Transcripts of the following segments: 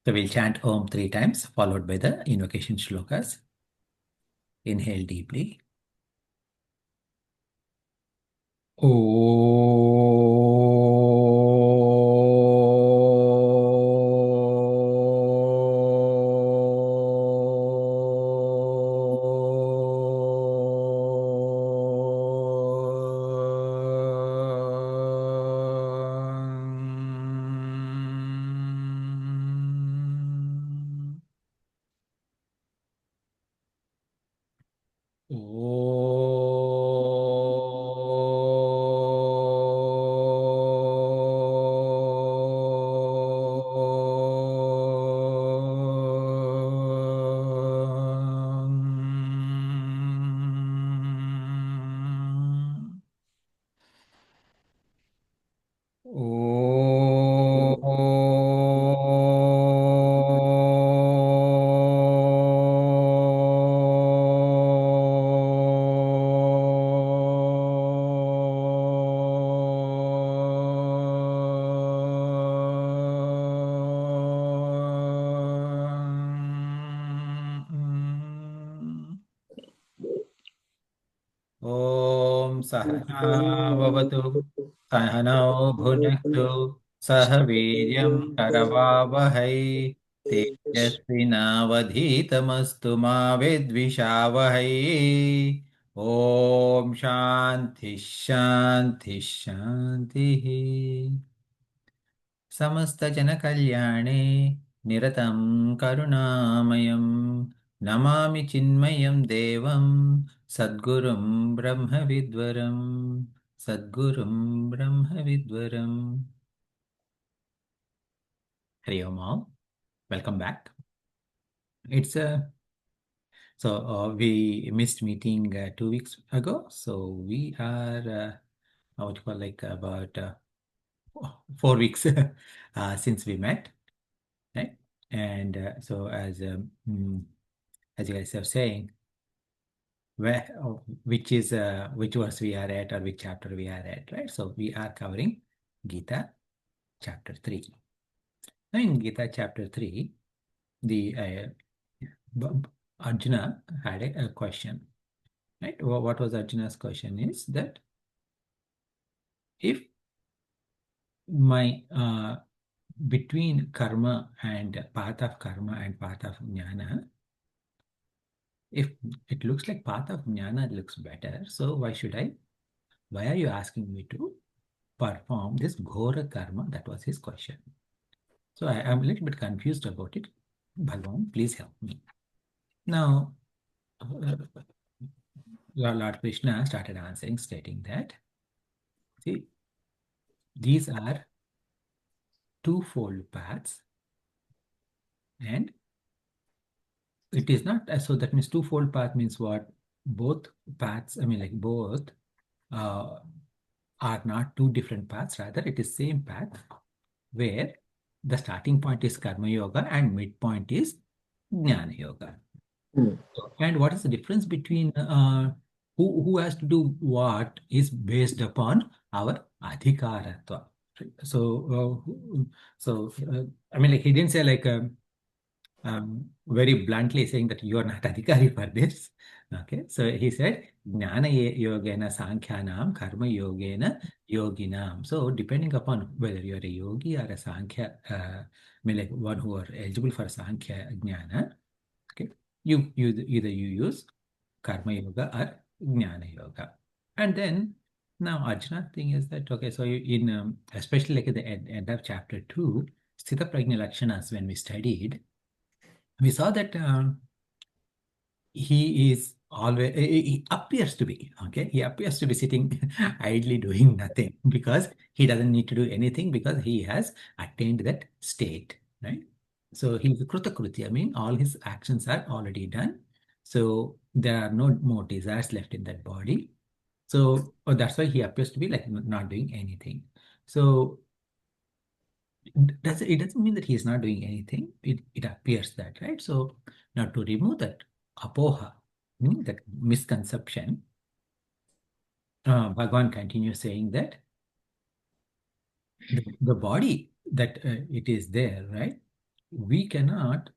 So we'll chant Om 3 times, followed by the invocation shlokas. Inhale deeply. ॐ सहना भवतु सहनौ भुनक्तु सह वीर्यं करवावहै तेजस्विनावधीतमस्तु मा विद्विषावहै ॐ शान्ति शान्ति शान्तिः समस्तजनकल्याणे निरतं करुणामयं नमामि चिन्मयं देवं सद्गुरुं ब्रह्मविद्वरं सद्गुरुं ब्रह्मविद्वरम् Hari Om all. Welcome back. It's a we missed meeting 2 weeks ago, so we are what you call like about 4 weeks since we met, right? And as you guys are saying, which is which verse we are at or which chapter we are at, right? So we are covering Gita chapter 3. Now in Gita chapter 3, the Arjuna had a question, right? What was Arjuna's question is that if my between karma and path of karma and path of jnana, if it looks like path of jnana looks better, so why are you asking me to perform this ghora karma? That was his question. So I am a little bit confused about it. Bhagavan, please help me. Now, Lord Krishna started answering, stating that, see, these are twofold paths, and it is not, so that means twofold path means what? Both paths, I mean like both uh, are not two different paths, rather it is same path where the starting point is karma yoga and midpoint is jnana yoga. Mm. And what is the difference between who has to do what is based upon our adhikaratva. So I mean, like he didn't say like very bluntly saying that you are not adhikari for this. Okay, so he said jnana yogena sankhyanam karma yogena yoginam. So depending upon whether you are a yogi or a sankhya, I mean like one who are eligible for sankhya jnana, okay, either you use karma yoga or jnana yoga. And then now Arjuna thing is that okay, so in especially like at the end of chapter 2, Sthita Prajna Lakshanas, when we studied, we saw that he is always he appears to be okay, he appears to be sitting idly doing nothing because he doesn't need to do anything because he has attained that state, right? So he's a krutakruti, I mean all his actions are already done, so there are no more desires left in that body. So that's why he appears to be like not doing anything. So it doesn't mean that he is not doing anything. It appears that, right? So now to remove that apoha, that misconception, Bhagavan continues saying that the body that it is there, right? we cannot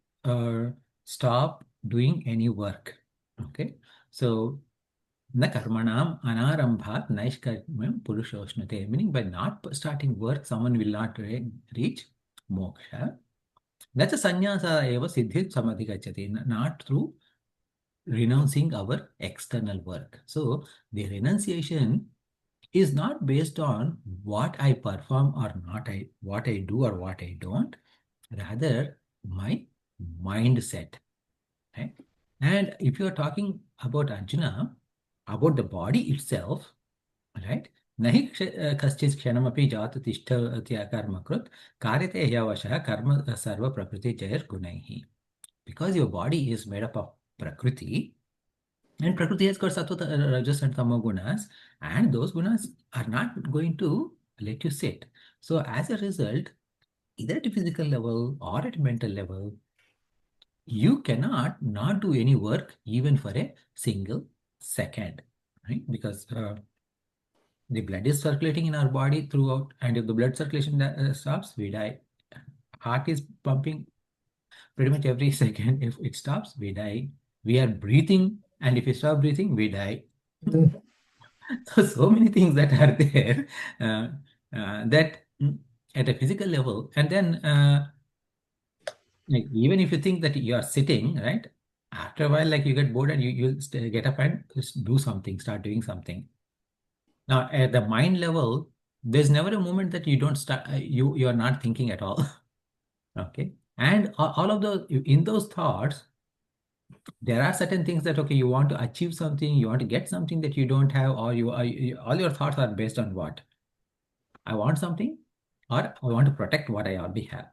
stop doing any work. Okay, so na karmanam anarambhat naishkarmyam purushoshnate, meaning by not starting work, someone will not reach moksha. That's a sannyasa eva siddhi samadhigachati, not through renouncing our external work. So the renunciation is not based on what I perform or not, what I do or what I don't, rather my mindset. Right? And if you are talking about Arjuna, about the body itself, right? नहि कश्चित् क्षणमपि जातु तिष्ठत्या कर्मकृत् कार्यते ह्यवशः कर्म सर्वप्रकृतिजैर्गुणैः. Because your body is made up of Prakriti, and Prakriti has got Sattva, Rajas, and Tama gunas, and those gunas are not going to let you sit. So, as a result, either at a physical level or at a mental level, you cannot not do any work even for a single second, right? Because the blood is circulating in our body throughout, and if the blood circulation stops, we die. Heart is pumping pretty much every second. If it stops, we die. We are breathing, and if we stop breathing, we die. So many things that are there uh, that at a physical level, and then like even if you think that you are sitting, right? After a while, like you get bored and you get up and just do something, start doing something. Now, at the mind level, there's never a moment that you don't start, you are not thinking at all. Okay. And all of those, in those thoughts, there are certain things that, okay, you want to achieve something, you want to get something that you don't have, or all your thoughts are based on what? I want something, or I want to protect what I already have,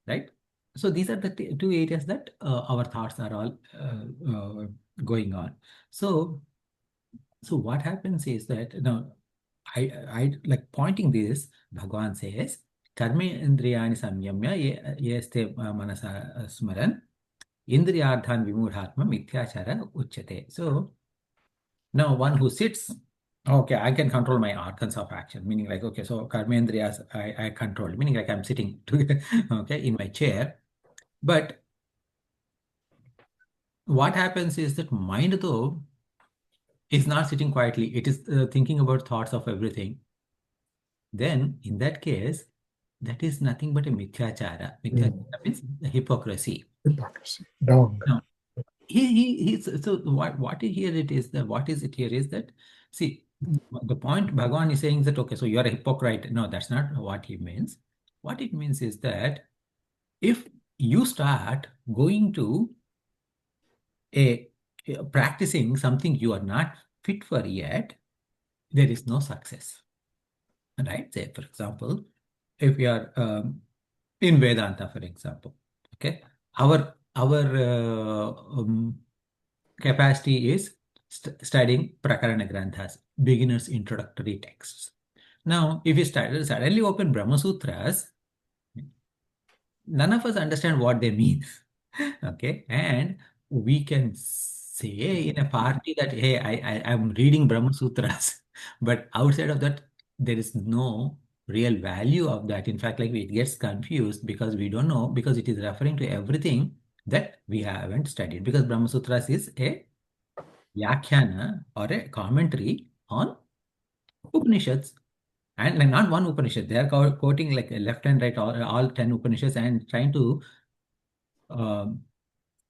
right? So these are the two areas that our thoughts are all going on. So what happens is that now I like pointing this. Bhagavan says, "Karme indriyani samyamya yeste manasa smaran indriyardhan vimudhatma mithyachara uchyate." So now one who sits, okay, I can control my organs of action, meaning like, okay, so karmendriyas I control, meaning like I'm sitting okay, in my chair. But what happens is that mind though is not sitting quietly. It is thinking about thoughts of everything. Then in that case, that is nothing but a mithyachara. Mithyachara means hypocrisy. Hypocrisy. Wrong. Now, he's so what here it is that what is it here is that see the point Bhagavan is saying that okay, so you're a hypocrite. No, that's not what he means. What it means is that if you start going to practicing something you are not fit for yet, there is no success. Right? Say, for example, if we are in Vedanta, for example, okay, our capacity is studying Prakarana Granthas, beginner's introductory texts. Now, if you suddenly open Brahma Sutras, none of us understand what they mean. Okay, and we can say in a party that hey, I'm reading Brahma Sutras, but outside of that, there is no real value of that. In fact, like it gets confused because we don't know because it is referring to everything that we haven't studied. Because Brahma Sutras is a Vyakhyana or a commentary on Upanishads. And like not one Upanishad, they are quoting like left and right, all 10 Upanishads and trying to um,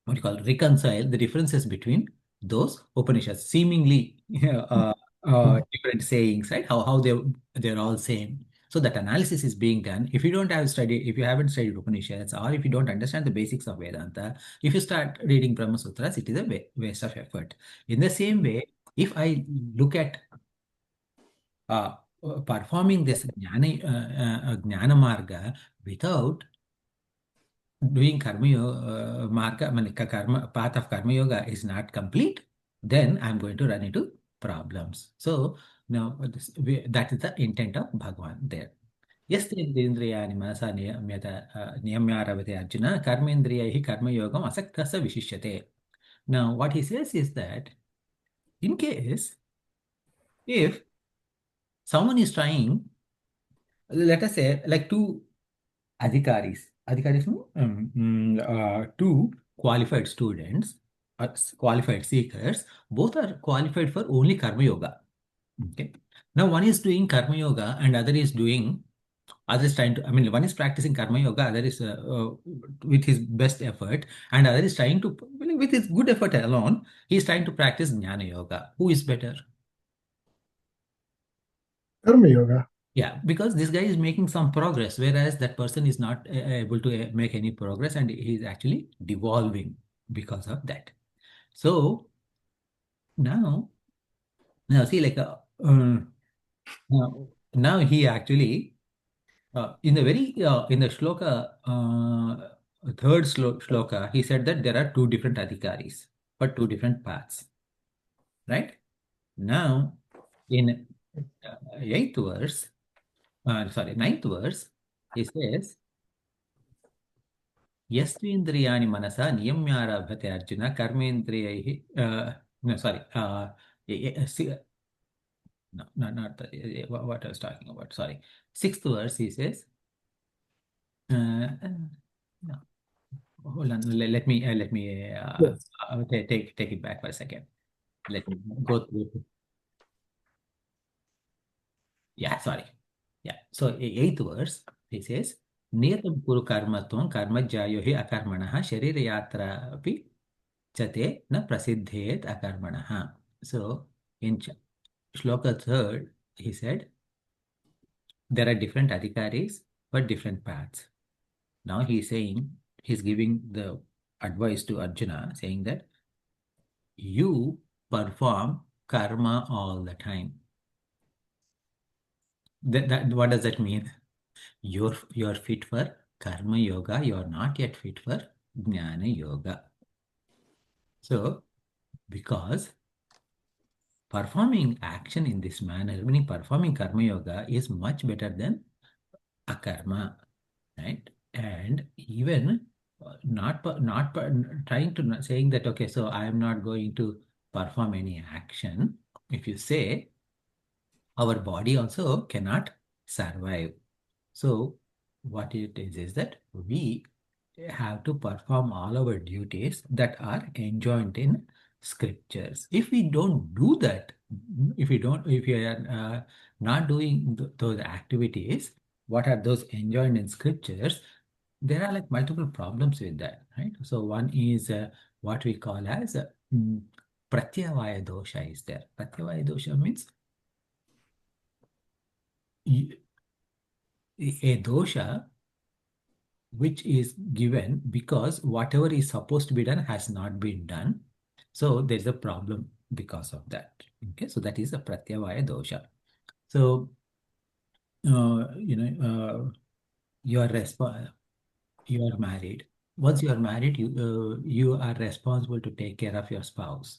what you call reconcile the differences between those Upanishads, seemingly different sayings, right? How they're all same. So that analysis is being done. If you don't have studied, if you haven't studied Upanishads, or if you don't understand the basics of Vedanta, if you start reading Brahma Sutras, it is a waste of effort. In the same way, if I look at uh, performing this jnana marga without doing marga, karma, path of karma yoga is not complete, then I'm going to run into problems. So now that is the intent of Bhagwan there. Yes, Indriyani manasa niyamyaravate Arjuna karmendriyahi karma yogam asaktasa vishishyate. Now what he says is that in case if someone is trying, let us say like two Adhikaris. Adhikaris mean two qualified students, qualified seekers, both are qualified for only Karma Yoga. Okay. Now one is doing Karma Yoga and other is trying to, I mean, one is practicing Karma Yoga, other is with his best effort, and other is trying to, with his good effort alone, he is trying to practice Jnana Yoga. Who is better? Karma yoga. Yeah, because this guy is making some progress, whereas that person is not able to make any progress and he is actually devolving because of that. So now, now see, like, now he actually, in the in the shloka, third shloka, he said that there are two different adhikaris for two different paths, right? Now, in eighth verse, ninth verse, he says, यस्त्वेन्द्रियाणि Mansa नियम्यारभते Arjun कर्मेन्द्रियैः no sorry no, not what I was talking about, sorry. Sixth verse he says no, hold on, let me Yes. take it back for a second. Let me go through. Yeah, sorry. Yeah. So eighth verse, he says, Niyatam kuru karmatvam karma jayo hi akarmanaha sharira yatra api chate na prasiddhet akarmanaha. So in shloka third, he said, there are different adhikaris for different paths. Now he's giving the advice to Arjuna, saying that you perform karma all the time. That what does that mean? You're fit for karma yoga, you're not yet fit for jnana yoga. So because performing action in this manner, meaning performing karma yoga, is much better than akarma, right? And even trying to saying that, okay, so I am not going to perform any action. If you say, our body also cannot survive. So what it is that we have to perform all our duties that are enjoined in scriptures. If we don't do that, if we are not doing those activities, what are those enjoined in scriptures? There are like multiple problems with that, right? So one is what we call as pratyavaya dosha is there. Pratyavaya dosha means a dosha which is given because whatever is supposed to be done has not been done. So there's a problem because of that. Okay, so that is a pratyavaya dosha. So you are you are married. Once you are married, you are responsible to take care of your spouse.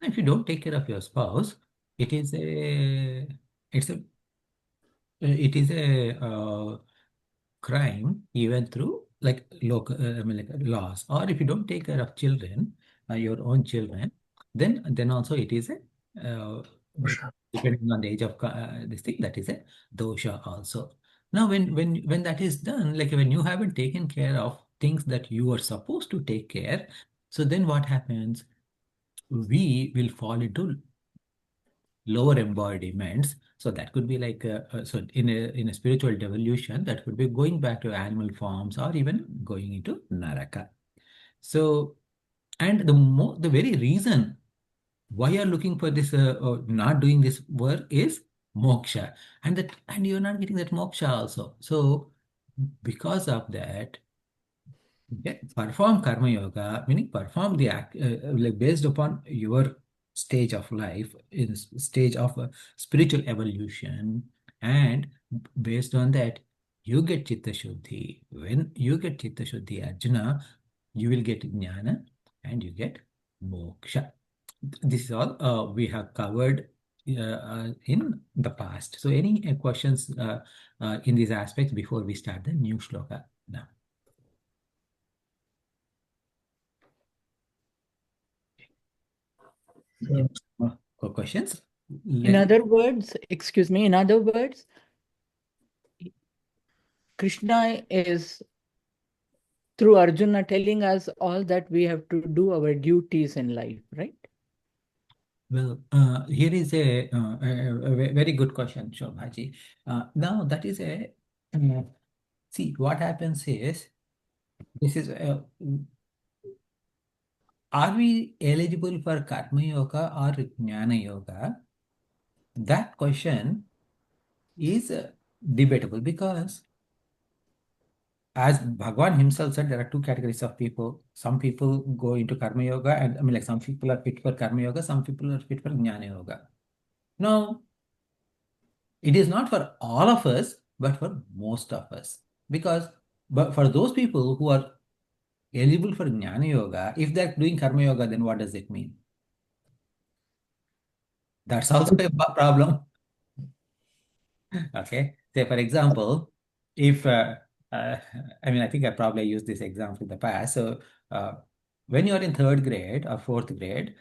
If you don't take care of your spouse, it is a it's a it is a crime even through like local I mean like laws, or if you don't take care of children, your own children, then also it is a Dosha. depending on the age of this thing, that is a dosha also. Now when that is done, like when you haven't taken care of things that you are supposed to take care, so then what happens? We will fall into lower embodiments. So that could be like so in a spiritual devolution, that could be going back to animal forms or even going into naraka. So and the very reason why you're looking for this or not doing this work is moksha, and you're not getting that moksha also. So because of that, yeah, perform karma yoga, meaning perform the act like based upon your stage of life, in stage of spiritual evolution, and based on that, you get chitta shuddhi. When you get chitta shuddhi, Arjuna, you will get jnana and you get moksha. This is all we have covered in the past. So, any questions in these aspects before we start the new shloka now? Yeah. Questions? In Let other words, excuse me, in other words, Krishna is through Arjuna telling us all that we have to do our duties in life, right? Well, here is a very good question, Shobhaji. Now, that is see, what happens is, this is, are we eligible for Karma Yoga or Jnana Yoga? That question is debatable because, as Bhagwan himself said, there are two categories of people. Some people go into Karma Yoga, and I mean, like, some people are fit for Karma Yoga, some people are fit for Jnana Yoga. Now, it is not for all of us, but for most of us. Because, but for those people who are eligible for Jnana Yoga, if they're doing Karma Yoga, then what does it mean? That's also a problem. Okay. Say, for example, if, uh, I mean, I think I probably used this example in the past. So, uh, when you're in third grade or fourth grade,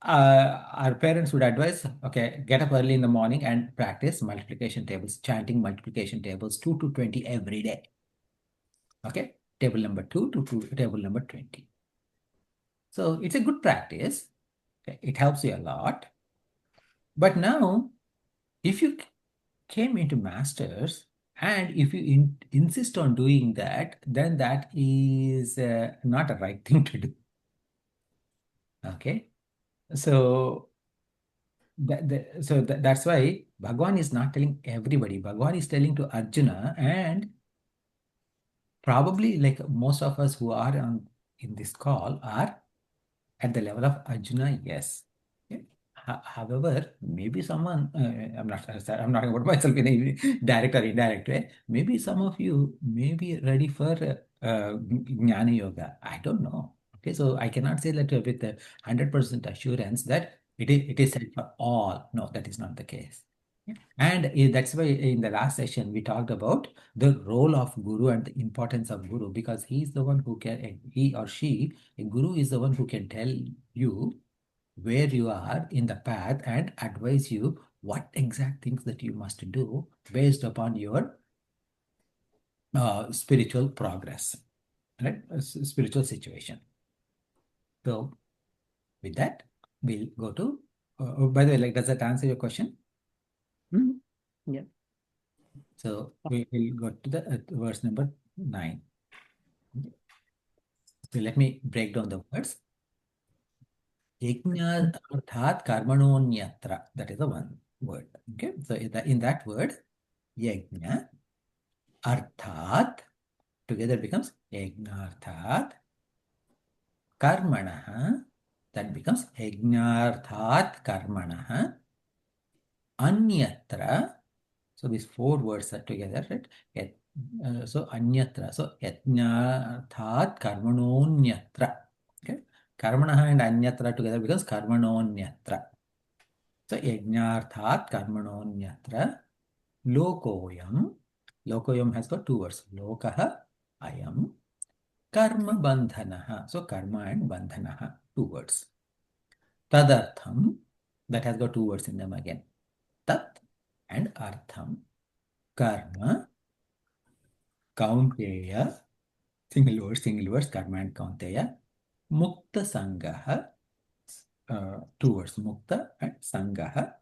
our parents would advise, okay, get up early in the morning and practice multiplication tables, chanting multiplication tables 2 to 20 every day. Okay, table number 2 to table number 20. So it's a good practice. Okay? It helps you a lot. But now, if you came into masters and if you insist on doing that, then that is not a right thing to do. Okay, so that's why Bhagwan is not telling everybody. Bhagwan is telling to Arjuna, and probably like most of us who are on in this call are at the level of Arjuna, yes. Okay. However, maybe someone, I'm not talking about myself in a direct or indirect way. Maybe some of you may be ready for Jnana Yoga. I don't know. Okay, so I cannot say that with a 100% assurance that it is set for all. No, that is not the case. Yeah. And that's why in the last session we talked about the role of Guru and the importance of Guru, because he is the one who can, he or she, a Guru is the one who can tell you where you are in the path and advise you what exact things that you must do based upon your spiritual progress, right? Spiritual situation. So with that, we'll go to, oh, by the way, like, does that answer your question? Mhm. Yeah. So we will go to the verse number 9. So let me break down the words. Yajna arthat karmanonyatra. That is the one word. Okay. So in that word, yajna arthat together becomes yajnarthat karmanaha. That becomes yajnarthat karmanaha anyatra. So these four words are together, right? So anyatra. So yajnarthat karmanonyatra. Okay. Karmanaha and anyatra together becomes karmanonyatra. So yajnarthat karmanonyatra lokoyam. Lokoyam has got two words. Lokaha ayam. Karma bandhanaha. So karma and bandhanaha. Two words. Tadartham. That has got two words in them again. Tat and artham. Karma. Kaunteya. Single words. Karma and kaunteya. Mukta sangaha. Two words. Mukta and sangaha.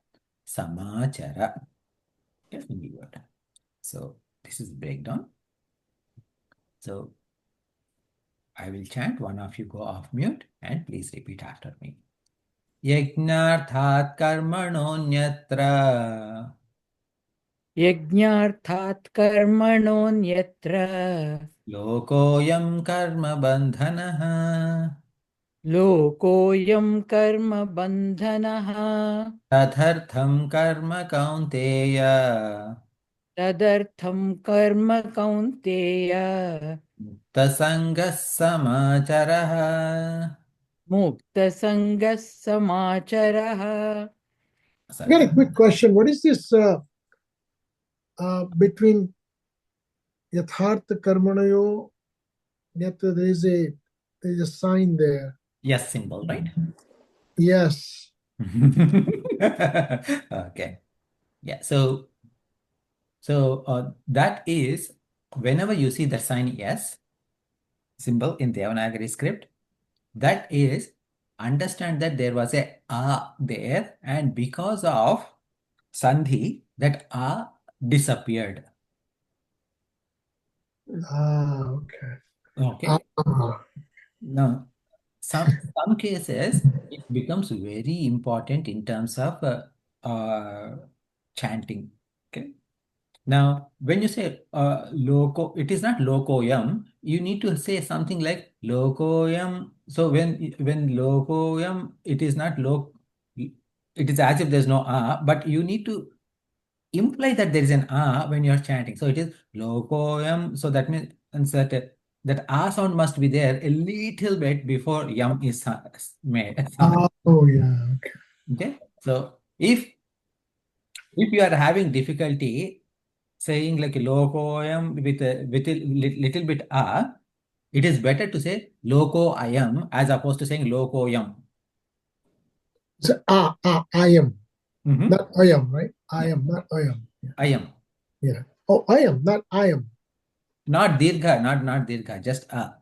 Samachara. Yes, single word. So this is breakdown. So I will chant, one of you go off mute and please repeat after me. Yajnarthat karmanonyatra Yajnarthat karmanonyatra lokoyam karma bandhanaha lokoyam karma bandhanaha तदर्थं कर्म कौन्तेय tadartham karma kaunteya मुक्तसङ्गः समाचरः mukta sangas samacharaha. I got a quick question. What is this between yathartha karmanayo? Yet there is a sign there. Yes, symbol, right? Yes. Okay. Yeah. So So that is whenever you see the sign S symbol in Devanagari script, that is understand that there was a there, and because of sandhi, that a disappeared. Okay. Okay. Ah, Now, some cases it becomes very important in terms of chanting. Okay. Now, when you say loco, it is not locoyam. You need to say something like locoyam. So when locoyam, it is not lo. It is as if there's no a, but you need to imply that there is an a when you are chanting. So it is locoyam. So that means that that a sound must be there a little bit before yam is made. oh, yeah. Okay. Okay. So if you are having difficulty saying like locoyam with a little bit a, it is better to say loco I am as opposed to saying locoyam. So, I am. Mm-hmm. Not I am, right? I Yeah, am, not I am. Yeah. I am. Yeah. Oh, I am, not I am. Not dirgha, not dirgha, just a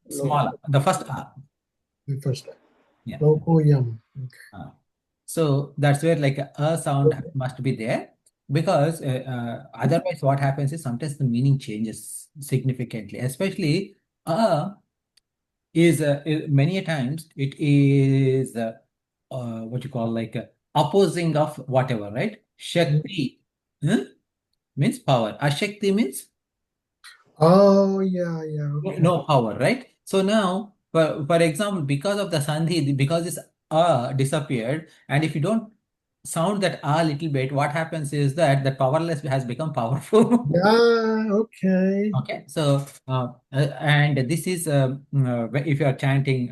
small, Loco. the first a. The first time. Yeah. Loco yum. Uh, so that's where like a sound Okay. must be there because otherwise what happens is sometimes the meaning changes significantly, especially many a times it is what you call like opposing of whatever, right? Shakti means power. Ashakti means Oh, yeah, yeah. Okay. no power, right? So now, for example, because of the sandhi, because this disappeared, and if you don't sound that a little bit, what happens is that the powerless has become powerful. Yeah, okay. Okay, so and this is if you are chanting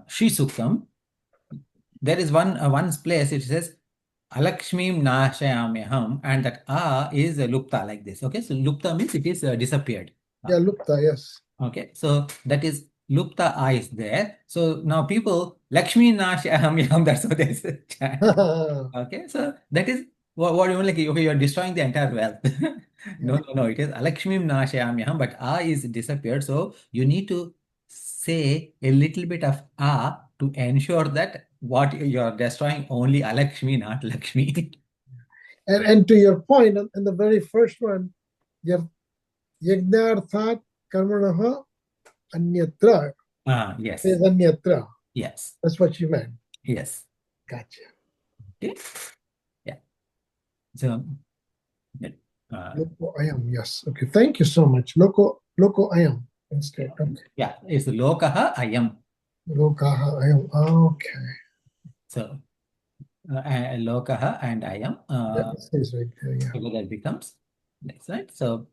Shri Suktam, there is one place it says Alakshmim Nashayamyaham, and that A is Lupta like this. Okay, so Lupta means it is disappeared. Yeah, Lupta, yes. Okay, so that is Lupta A is there. So now people Lakshmi Nashayamyaham, that's what they say. Chant. Okay, so that is what you mean, like okay, you're destroying the entire wealth. No, Yeah. no, no, it is Alakshmim Nashayamyaham, but A is disappeared. So you need to say a little bit of A to ensure that what you're destroying only Alakshmi, not Lakshmi. And to your point, in the very first one, you have Yagnarthat Karmanaha Anyatra. Yes, There's Anyatra. yes, That's what you meant. yes. Gotcha. Okay, yeah. So, yeah, uh, Loco I am, yes. Okay, thank you so much. Loco I am instead. Okay. yeah, it's Lokaha Ayam. Lokaha I am. Okay. So, Lokaha and Ayam Yeah, it stays right there, yeah. together becomes next, right? So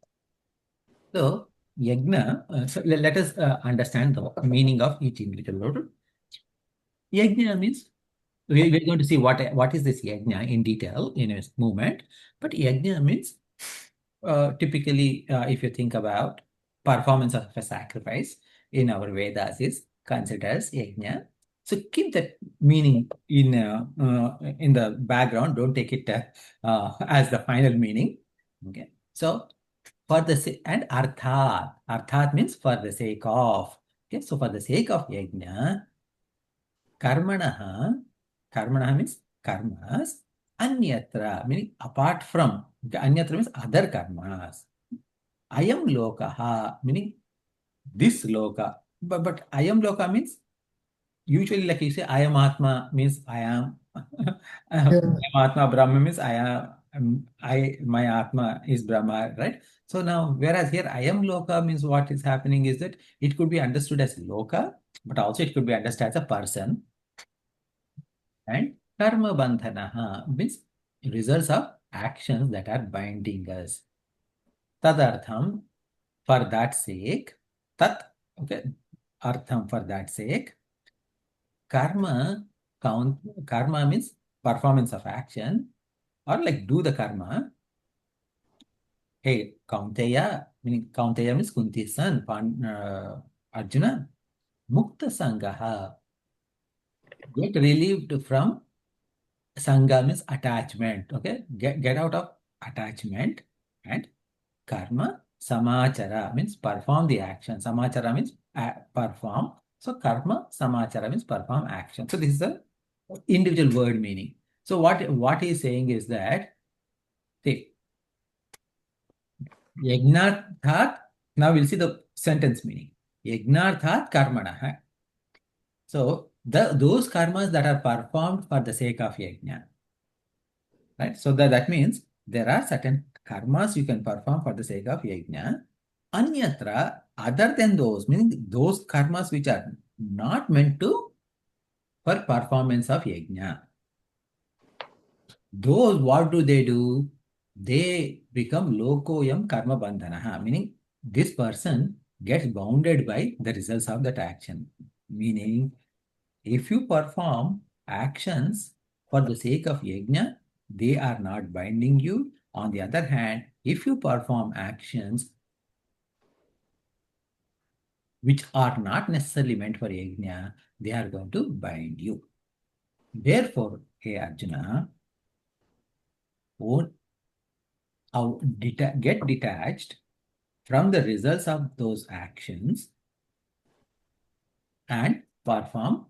yajna. So let us understand the meaning of each individual word. Yajna means we're going to see what is this yajna in detail in a moment. But yajna means typically, if you think about performance of a sacrifice in our Vedas is considered as yajna. So keep that meaning in the background. Don't take it as the final meaning. Okay. So for the and arthat means for the sake of. Okay. So for the sake of yajna, karmanaha, karmanaha means karmas, anyatra meaning apart from. Okay, anyatra means other karmas. Ayam lokaha, meaning this loka. But ayam loka means usually like you say, I am Atma means I am. I Yeah, am Atma Brahma means I am. My Atma is Brahma, right? So now, whereas here I am Loka means what is happening is that it could be understood as Loka, but also it could be understood as a person. And Karma Bandhanaha means results of actions that are binding us. Tadartham, for that sake, tat, okay, artham for that sake, karma karma means performance of action or like do the karma. Hey, Kaunteya, meaning Kaunteya means Kunti's son, Arjuna, Mukta Sangaha, get relieved from Sangha means attachment. Okay, get out of attachment. And karma samachara means perform the action. Samachara means perform. So karma samachara means perform action. So this is the individual word meaning. So what he is saying is that, see, Yagnarthat, now we'll see the sentence meaning. Yagnarthat karmana. So those karmas that are performed for the sake of yajna, right? So that means there are certain karmas you can perform for the sake of yajna. Anyatra, other than those, meaning those karmas which are not meant to for performance of yajna. Those, what do? They become lokoyam karma bandhanaha, meaning this person gets bounded by the results of that action. Meaning, if you perform actions for the sake of yajna, they are not binding you. On the other hand, if you perform actions which are not necessarily meant for yajna, they are going to bind you. Therefore, hey Arjuna, get detached from the results of those actions and perform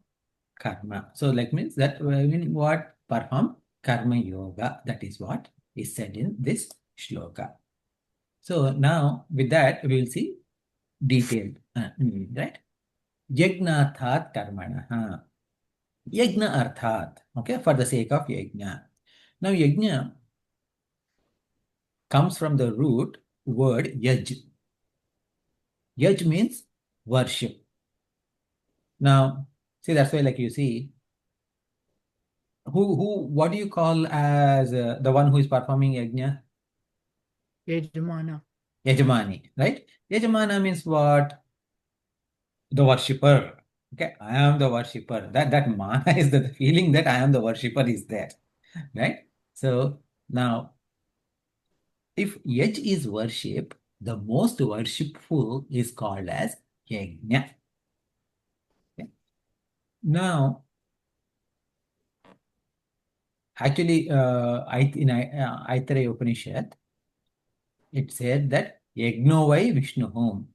karma. So, like means that meaning what? Perform karma yoga. That is what is said in this shloka. So now with that we will see detailed, right? Yagnathat karmana. Yajna arthat. Okay, for the sake of yajna. Now yajna comes from the root word yaj. Yaj means worship. Now, see, that's why, like you see, what do you call as the one who is performing yajna? Yajmana. Yajamani, right? Yajamana means what? The worshipper. Okay, I am the worshipper. That mana is the feeling that I am the worshipper is there, right? So now, if yaj is worship, the most worshipful is called as yajna. Okay? Now, actually, Aitareya Upanishad, it said that Yagno vai Vishnuhum,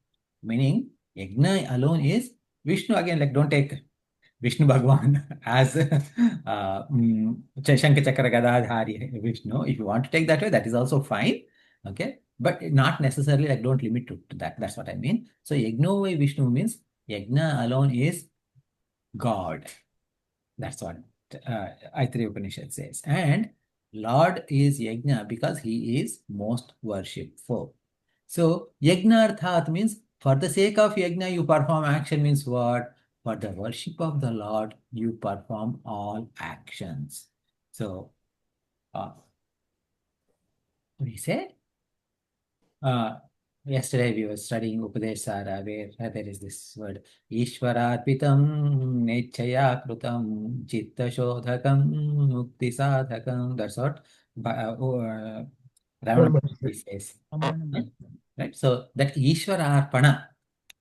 meaning Yagna alone is Vishnu. Again, like don't take Vishnu Bhagwan as Shankha Chakra Gadadhari Vishnu. If you want to take that way, that is also fine. Okay. But not necessarily, like don't limit to that. That's what I mean. So Yagno vai Vishnu means Yagna alone is God. That's what Aitareya Upanishad says. And Lord is Yajna because he is most worshipful. So Yajnarthat means for the sake of Yajna you perform action means what? For the worship of the Lord you perform all actions. So what do you say? Yesterday we were studying Upadesara where there is this word Ishwararpitam Nechaya Krutam Chitta Shodhakam Mukti Sadhakam. That's what Ramana says. Right? So that Ishwararpana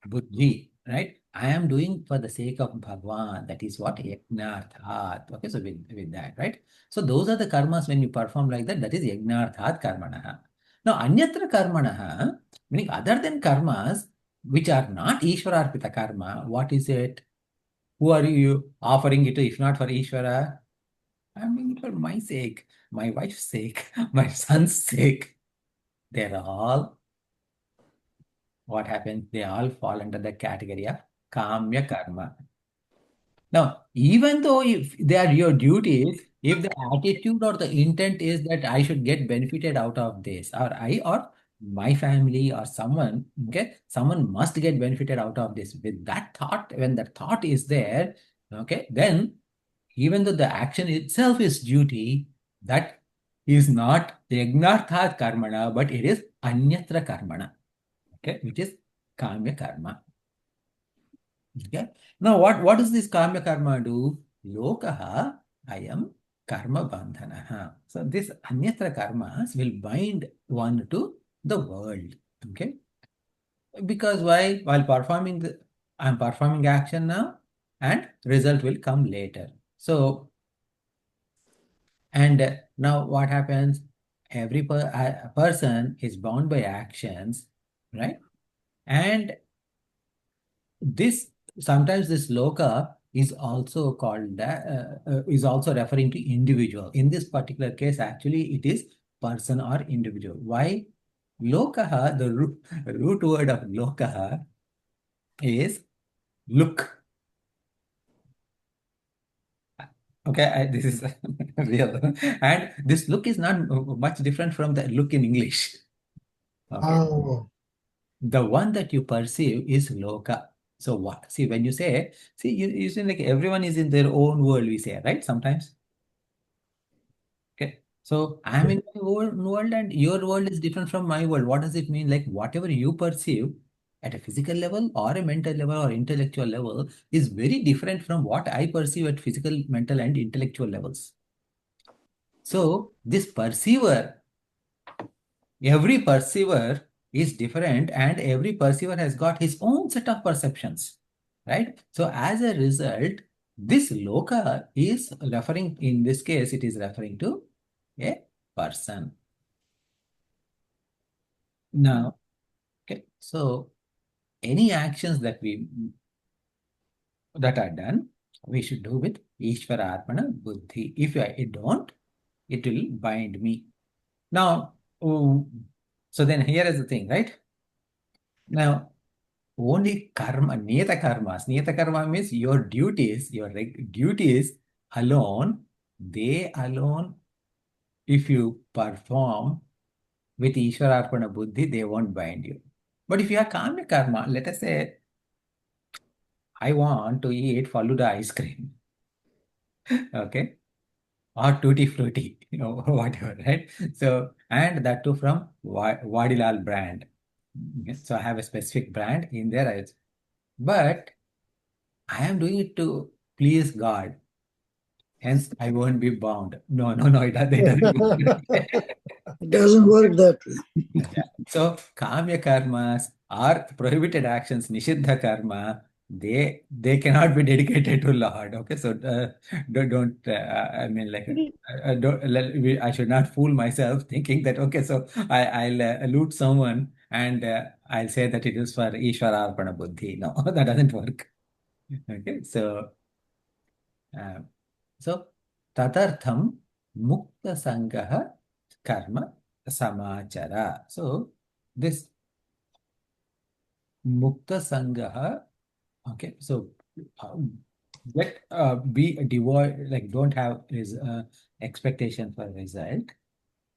Buddhi, right? I am doing for the sake of Bhagwan. That is what Yagnarthat. Okay, so with that, right? So those are the karmas when you perform like that, that is Yagnarthat Karmanaha. Now, Anyatra Karmanaha, meaning other than karmas, which are not Ishwararpita karma, what is it? Who are you offering it to if not for Ishvara? I'm doing it for my sake, my wife's sake, my son's sake. They're all, what happens? They all fall under the category of Kamya Karma. Now, even though if they are your duties, if the attitude or the intent is that I should get benefited out of this, or I or my family or someone, okay, someone must get benefited out of this. With that thought, when that thought is there, okay, then even though the action itself is duty, that is not Yagnarthat Karmana, but it is Anyatra Karmana, okay, which is Kamya Karma. Okay. Now, what does this karma karma do? Lokaha ayam karma bandhanaha. So this anyatra karmas will bind one to the world. Okay. Because why? While performing I'm performing action now, and result will come later. So And now what happens? Every person is bound by actions, right? And this sometimes this loka is also called is also referring to individual. In this particular case, actually, it is person or individual. Why? Lokaha, the root word of lokaha is look. Okay, this is real. And this look is not much different from the look in English. Okay. Oh, The one that you perceive is loka. So what? See, when you say, see, you see like everyone is in their own world, we say, right? Sometimes. Okay. So I'm in my own world and your world is different from my world. What does it mean? Like whatever you perceive at a physical level or a mental level or intellectual level is very different from what I perceive at physical, mental, and intellectual levels. So this perceiver, every perceiver is different and every perceiver has got his own set of perceptions, right? So as a result, this loka is referring, in this case, it is referring to a person. Now, okay, so any actions that are done, we should do with Ishvara Arpana Buddhi. If I don't, it will bind me. Now, so then here is the thing, right? Now, only karma, niyata karmas. Niyata karma means your duties, duties alone, they alone, if you perform with Ishwararpana Buddhi, they won't bind you. But if you have kamya karma, let us say, I want to eat Faluda ice cream, okay, or tutti frutti, whatever, right? So, and that too from Vadilal brand. Okay, so I have a specific brand in there, but I am doing it to please God. Hence, I won't be bound. No, no, no, it doesn't work. It doesn't work that way. Yeah. So, kamya karmas are prohibited actions, nishiddha karma, they cannot be dedicated to Lord. Okay, so don't I mean like don't I should not fool myself thinking that okay, so I'll allude someone and I'll say that it is for Ishvara Arpana Buddhi. No, that doesn't work. Okay, so. Uh, So, tadartham mukta sangaha karma samachara. So, this mukta sangaha, okay, so be devoid, like don't have expectation for result,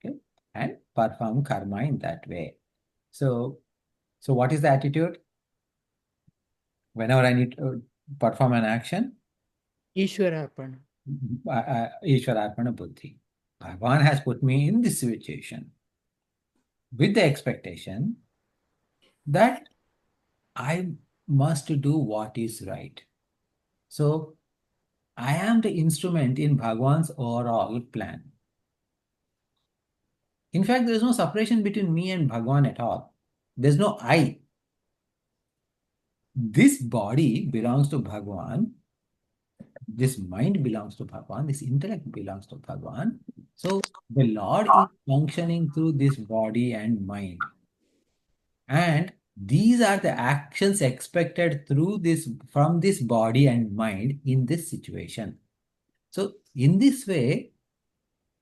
okay, and perform karma in that way. So, what is the attitude? Whenever I need to perform an action, Ishwararpana. Ishwararpana Buddhi. Bhagavan has put me in this situation with the expectation that I must do what is right. So I am the instrument in Bhagavan's overall plan. In fact, there is no separation between me and Bhagavan at all. There's no I. This body belongs to Bhagavan. This mind belongs to Bhagavan. This intellect belongs to Bhagavan. So the Lord is functioning through this body and mind. And these are the actions expected through this from this body and mind in this situation. So in this way,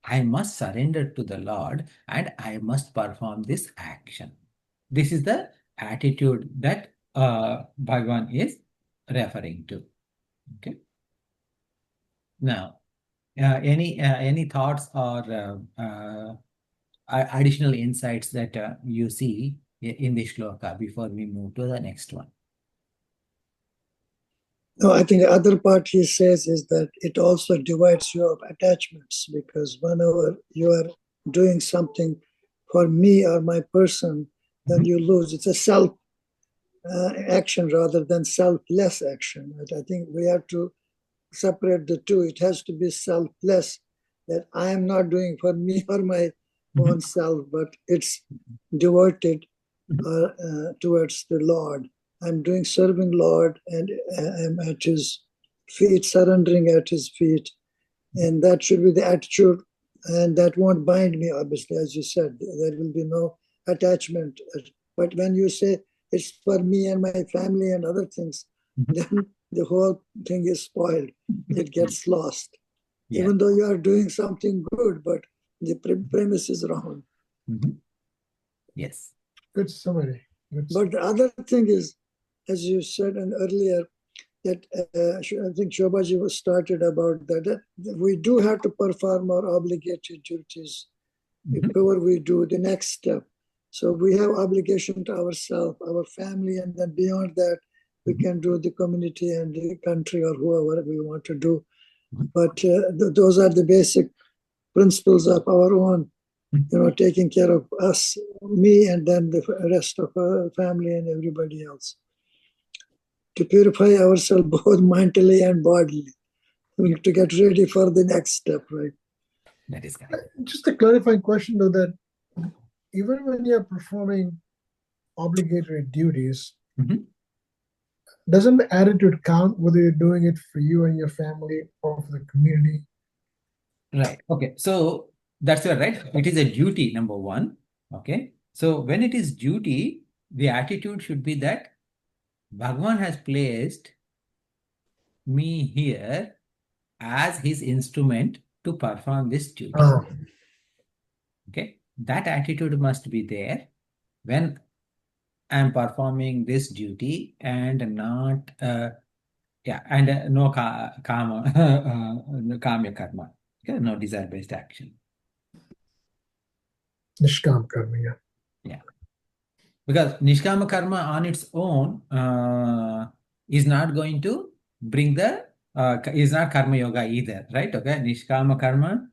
I must surrender to the Lord and I must perform this action. This is the attitude that Bhagavan is referring to. Okay. Now, any thoughts or additional insights that you see in this shloka before we move to the next one? No, I think the other part he says is that it also divides your attachments, because whenever you are doing something for me or my person, then you lose. It's a self action rather than selfless action. And I think we have to separate the two. It has to be selfless, that I am not doing for me or my own self, but it's devoted towards the Lord. I'm doing serving Lord, and I'm at His feet, surrendering at His feet, and that should be the attitude and that won't bind me, obviously, as you said. There will be no attachment. But when you say it's for me and my family and other things, then the whole thing is spoiled. It gets lost. Yes. Even though you are doing something good, but the premise is wrong. Yes. Good summary. Good But the other thing is, as you said earlier, that I think Shobhaji was started about that we do have to perform our obligatory duties before we do the next step. So we have obligation to ourselves, our family, and then beyond that, we can do the community and the country or whoever we want to do. But those are the basic principles of our own, taking care of us, me, and then the rest of our family and everybody else. To purify ourselves both mentally and bodily, to get ready for the next step, right? That is correct. Just a clarifying question though, that even when you're performing obligatory duties, doesn't the attitude count whether you're doing it for you and your family or for the community? Right. Okay. So that's right. It is a duty, number one. Okay. So when it is duty, the attitude should be that Bhagwan has placed me here as his instrument to perform this duty. Okay. That attitude must be there when I'm performing this duty and not, no karma, kamya karma. Okay. No desire-based action. Nishkam karma, yeah. Yeah. Because Nishkama karma on its own is not going to bring is not karma yoga either, right? Okay, Nishkama karma,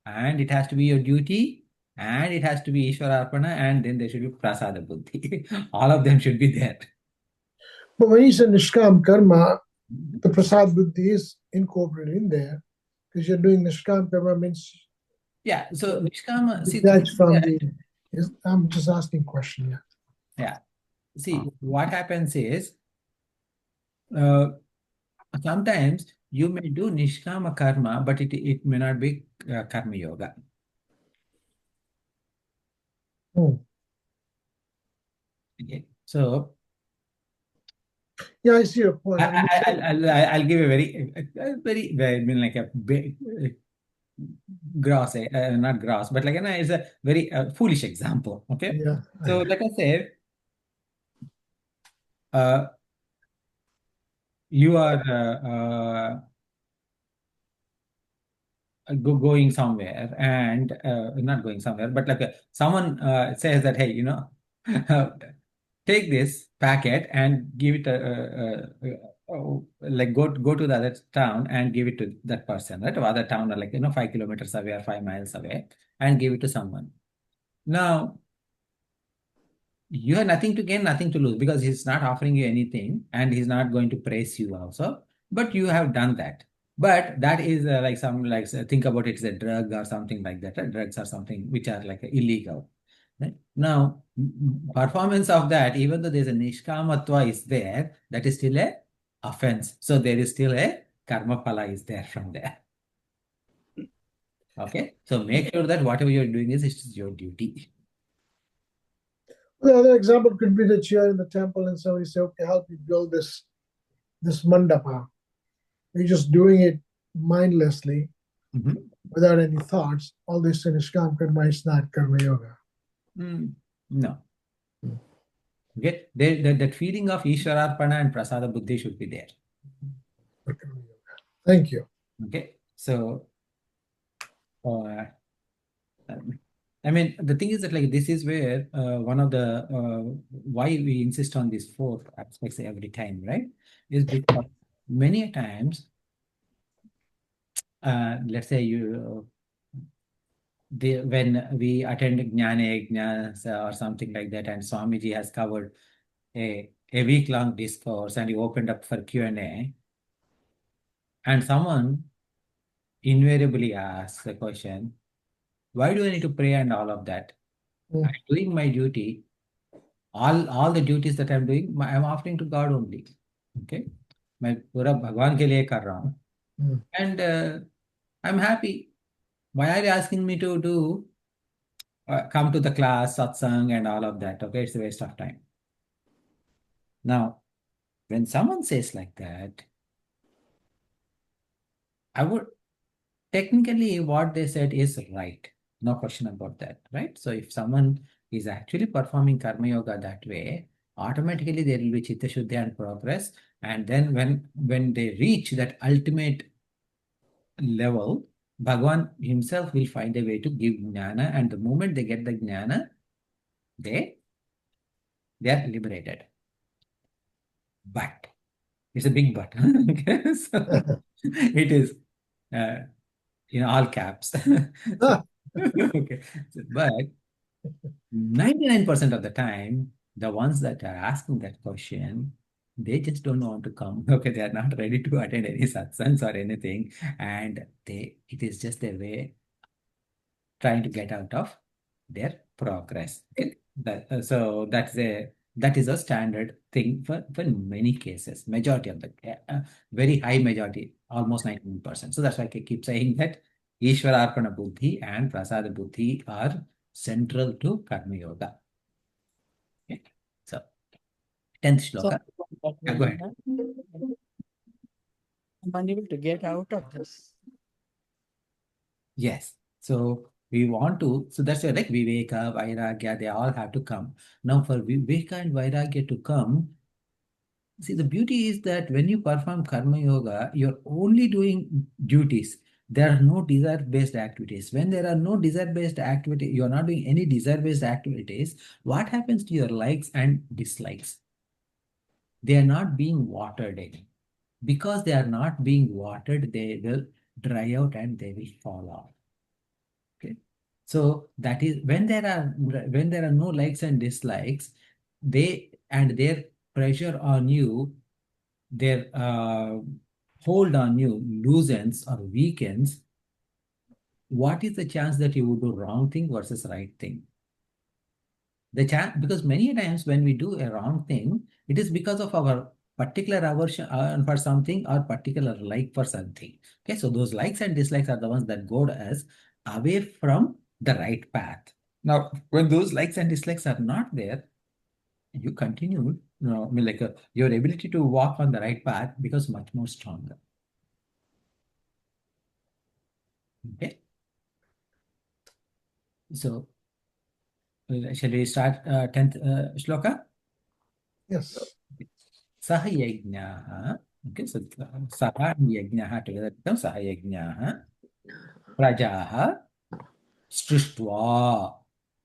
and it has to be your duty, and it has to be Ishvara Arpana, and then there should be Prasada Buddhi. All of them should be there. But when you say Nishkam karma, the Prasad Buddhi is incorporated in there because you're doing Nishkam karma means. Yeah, so Nishkama, see, detached from the. I'm just asking question, yeah. Yeah, see, what happens is sometimes you may do Nishkama karma, but it may not be karma yoga. Okay, so yeah, I see your point. I'll give a very, I mean, like a big, gross, not gross, but like it's a very foolish example. Okay, yeah. So let us say you are going somewhere and not going somewhere, but like someone says that, hey, take this packet and give it like go to the other town and give it to that person, right? Or other town, or like 5 kilometers away or 5 miles away, and give it to someone. Now you have nothing to gain, nothing to lose, because he's not offering you anything and he's not going to praise you also. But you have done that. But that is think about it as a drug or something like that. Right? Drugs are something which are like illegal. Right? Now, performance of that, even though there's a nishkamatva is there, that is still a offense. So there is still a karma phala is there from there. Okay, so make sure that whatever you're doing is your duty. The other example could be that you're in the temple and somebody say, okay, help me build this mandapa. You're just doing it mindlessly without any thoughts. All this in Nishkam karma is not karma yoga. No. Okay, that feeling of Ishwararpana and Prasada Buddhi should be there. Thank you. Okay, so I mean, the thing is that like this is where one of the why we insist on these four aspects every time, right? Is because many times, let's say when we attend Jnana Yajnas or something like that, and Swamiji has covered a week-long discourse and he opened up for Q&A, and someone invariably asks the question, why do I need to pray and all of that? I'm doing my duty. All the duties that I'm doing, I'm offering to God only. Okay? मैं पूरा भगवान के लिए कर रहा हूँ. And I'm happy. why are you asking me to do come to the class, satsang, and all of that? Okay, it's a waste of time. Now, when someone says like that, I would technically what they said is right. No question about that, right? So if someone is actually performing karma yoga that way, automatically there will be chitta shuddhi and progress. And then when they reach that ultimate level, Bhagwan himself will find a way to give jnana, and the moment they get the jnana, they are liberated. But it's a big but. Okay, so it is in all caps. So, okay, but 99% of the time, the ones that are asking that question, they just don't want to come. Okay, they are not ready to attend any satsangs or anything, and it is just their way trying to get out of their progress. Okay? That is a standard thing for many cases, majority of the very high majority, almost 19%. So that's why I keep saying that Ishwararpana Buddhi and Prasada Buddhi are central to Karma Yoga. Okay? So 10th So shloka. Yeah, go ahead. I'm unable to get out of this. Yes. So we want to, so that's why like Viveka, Vairagya, they all have to come. Now for Viveka and Vairagya to come, see, the beauty is that when you perform Karma Yoga, you're only doing duties. There are no desire-based activities. When there are no desire-based activity, you're not doing any desire-based activities, what happens to your likes and dislikes? They are not being watered in. Because they are not being watered, they will dry out and they will fall off. Okay. So that is when there are no likes and dislikes, they and their pressure on you, their hold on you loosens or weakens. What is the chance that you would do wrong thing versus right thing? The chance, because many times when we do a wrong thing, it is because of our particular aversion for something or particular like for something. Okay, so those likes and dislikes are the ones that goad us away from the right path. Now, when those likes and dislikes are not there, you continue, I mean, like your ability to walk on the right path becomes much more stronger. Okay, so shall we start 10th shloka? Yes. Sah yajnaha. Okay, so sah and yajnaha together becomes sah yajnaha. Prajaha srishtva.